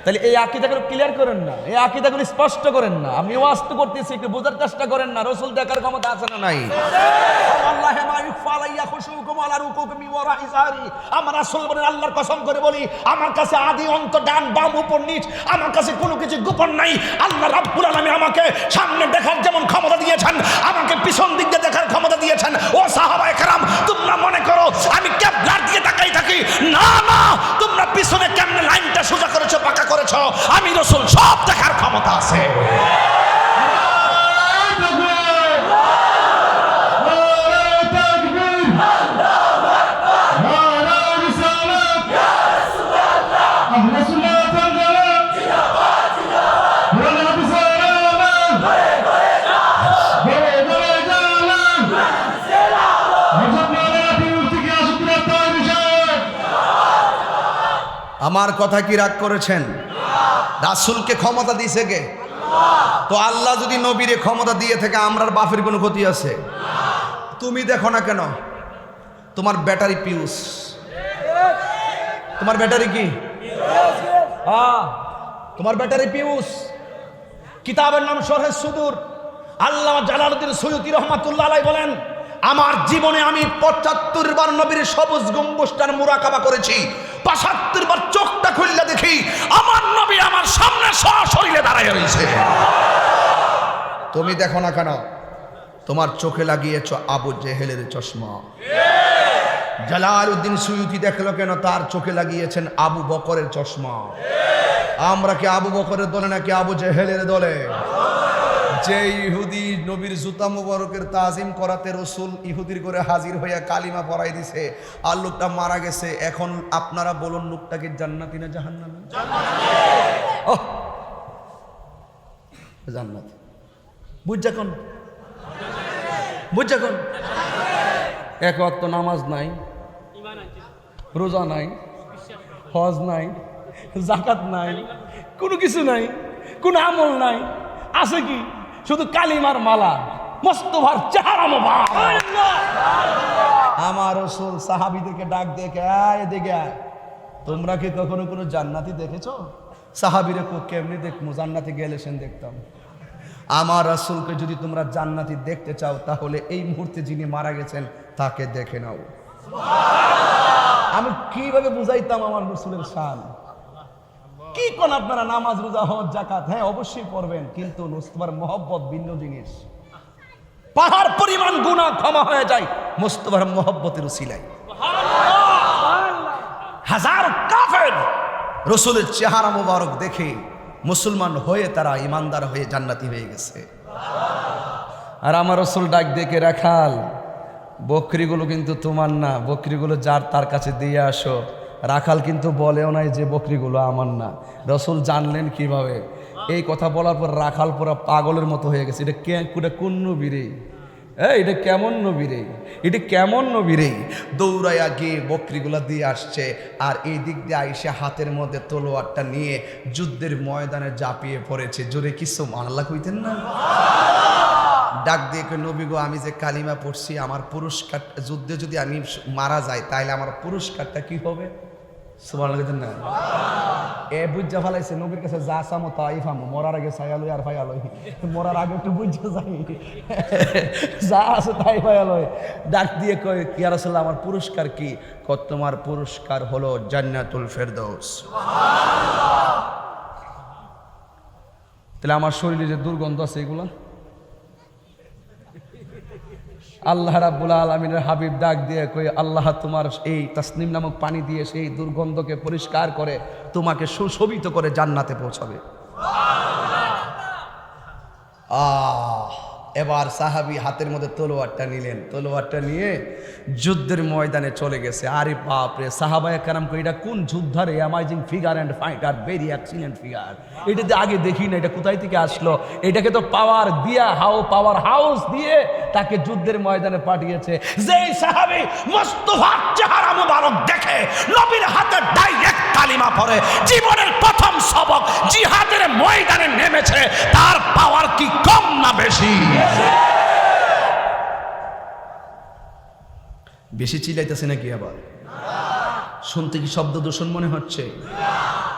তাহলে এই আকীদাগুলো ক্লিয়ার করেন না, এই আকীদাগুলো স্পষ্ট করেন না। আমি ওয়াজ তো করতেছি, একটু বোঝার চেষ্টা করেন না। রাসূল দেখার ক্ষমতা আছে না নাই? আল্লাহ মা ইফালাইয়া খুশুকুম আলা রুকুকুম ওয়া রাইসারি। আমার রাসূল বলেন, আল্লাহর কসম করে বলি, আমার কাছে আদি অন্ত ডান বাম উপর নিচ আমার কাছে কোনো কিছু গোপন নাই। আল্লাহ রাব্বুল আলামিন আমাকে সামনে দেখার যেমন ক্ষমতা দিয়েছেন, আমাকে পিছন দিক দিয়ে দেখার ক্ষমতা দিয়েছেন। ও সাহাবায়ে কেরাম, তোমরা মনে করো আমি কিবলার দিকে তাকাই থাকি? না না, তোমরা পিছনে কেমনে লাইনটা সোজা করেছো, পাকা করেছো, আমি রাসূল সব দেখার ক্ষমতা আছে। আমার কথা কি রাগ করেছেন? রাসূলকে ক্ষমতা দিয়েছে কে? তো আল্লাহ যদি নবীরে ক্ষমতা দিয়ে থাকে, আমরার বাপের কোনো ক্ষতি আছে? তুমি দেখো না কেন, তোমার ব্যাটারি পিউস। তোমার ব্যাটারি কি? তোমার ব্যাটারি পিউস। কিতাবের নাম শরহে সুদূর। আল্লামা জালালউদ্দিন সুয়ুতী রহমাতুল্লাহ আলাইহি বলেন, আমার জীবনে আমি ৭৫ বার নবীর সবুজ গম্বুজটার মুরাকাবা করেছি। ৭৫ বার চোখটা খুললে দেখি আমার নবী আমার সামনে সশরীরে দাঁড়ায় রয়েছে। তুমি দেখো না কেন, তোমার চোখে লাগিয়েছ আবু জেহেলের চশমা। জালালউদ্দিন সুয়ুতী দেখলো কেন, তার চোখে লাগিয়েছেন আবু বকরের চশমা। আমরা কি আবু বকরের দলে নাকি আবু জেহেলের দলে? যে ইহুদি নবীর জুতা মুবারকের তাজিম করাতে রাসূল ইহুদির করে হাজির হইয়া কালিমা পড়াই দিছে, আর লোকটা মারা গেছে। এখন আপনারা বলুন, লোকটা কি জান্নাতি না জাহান্নামী? জান্নাত। বুঝ যখন এক ওয়াক্ত নামাজ নাই, রোজা নাই, হজ নাই, যাকাত নাই, কোনো কিছু নাই, কোনো আমল নাই, আছে কি? শুধু কালিমার মালা, মোস্তফার চেহারা মোবারক। আমার রাসূল সাহাবীদেরকে ডাক দিয়ে এদিকে, তোমরা কি কখনো কোনো জান্নাতি দেখেছো? সাহাবীরা কেমনি দেখবো, জান্নাতি গেলে সেন দেখতাম। আমার রাসূলকে যদি তোমরা জান্নাতি দেখতে চাও, তাহলে এই মুহূর্তে যিনি মারা গেছেন তাকে দেখে নাও। আমি কিভাবে বুঝাইতাম আমার রাসূলের শান? কি কোন আপনারা নামাজ রোজা হজ যাকাত হ্যাঁ অবশ্যই পড়বেন, কিন্তু মুস্তাফার মহব্বত ভিন্ন জিনিস। পাহাড় পরিমাণ গুনাহ ক্ষমা হয়ে যায় মুস্তাফার মহব্বতের উসিলায়। হাজার কাফের রাসূলের চেহারা মোবারক দেখে মুসলমান হয়ে তারা ইমানদার হয়ে জান্নাতি হয়ে গেছে। আর আমার রাসূল ডাক দেখে, রাখাল বকরিগুলো কিন্তু তোমার না, বকরিগুলো যার তার কাছে দিয়ে আসো। রাখাল কিন্তু বলেও নাই যে বকরিগুলো আমার না। রাসূল জানলেন কিভাবে? এই কথা বলার পর রাখাল পুরা পাগলের মতো হয়ে গেছে। এটা কোন নবী রে? এটা কেমন নবী রে? এটা কেমন নবী রে? দৌড়াইয়া গিয়ে বকরিগুলা দিয়ে আসছে, আর এই দিক দিয়ে আইসে হাতের মধ্যে তলোয়ারটা নিয়ে যুদ্ধের ময়দানে ঝাঁপিয়ে পড়েছে। জোরে কিছু আল্লাহ কইতেন না? ডাক দিয়ে নবী গো, আমি যে কালিমা পড়ছি, আমার পুরস্কার, যুদ্ধে যদি আমি মারা যাই তাইলে আমার পুরস্কারটা কি হবে? সুবহানাল্লাহ না? এ বুঝা ফেলাইছে নবীর কাছে, যা চামো তাই ফামো, মরার আগে ছায়ালই আর ফায়ালই, মরার আগে একটু বুঝা যাই, যা আছে তাই ফায়ালই। ডাক দিয়ে কয়, ইয়া রাসূলুল্লাহ আমার পুরস্কার কি? তোমার পুরস্কার হলো জান্নাতুল ফেরদৌস। তাহলে আমার শরীরে যে দুর্গন্ধ আছে এগুলা আল্লাহ রাব্বুল আলামিনের হাবিব ডাক দিয়ে কই, আল্লাহ তোমার এই তাসনিম নামক পানি দিয়ে সেই দুর্গন্ধকে পরিষ্কার করে তোমাকে সুশোভিত করে জান্নাতে পৌঁছাবে। এবার সাহাবী হাতের মধ্যে তলোয়ারটা নিলেন, তলোয়ারটা নিয়ে যুদ্ধের ময়দানে চলে গেছে। আরে বাপরে, সাহাবায়ে কেরাম কই, এটা কোন যোদ্ধার amazing figure and fighter, very excellent figure, এটা যে আগে দেখি না, এটা কোথায় থেকে আসলো? এটাকে তো পাওয়ার দিয়া পাওয়ার হাউস দিয়ে তাকে যুদ্ধের ময়দানে পাঠিয়েছে। যেই সাহাবী মুস্তাফার চেহারা মুবারক দেখে নবীর হাতে ডাইরেক্ট কালিমা পড়ে, জীবনের প্রথম সবক জিহাদের ময়দানে নেমেছে, তার পাওয়ার কি কম না বেশি? বেশি চিল্লাইতেছে নাকি? আবার শুনতে কি শব্দ দূষণ মনে হচ্ছে?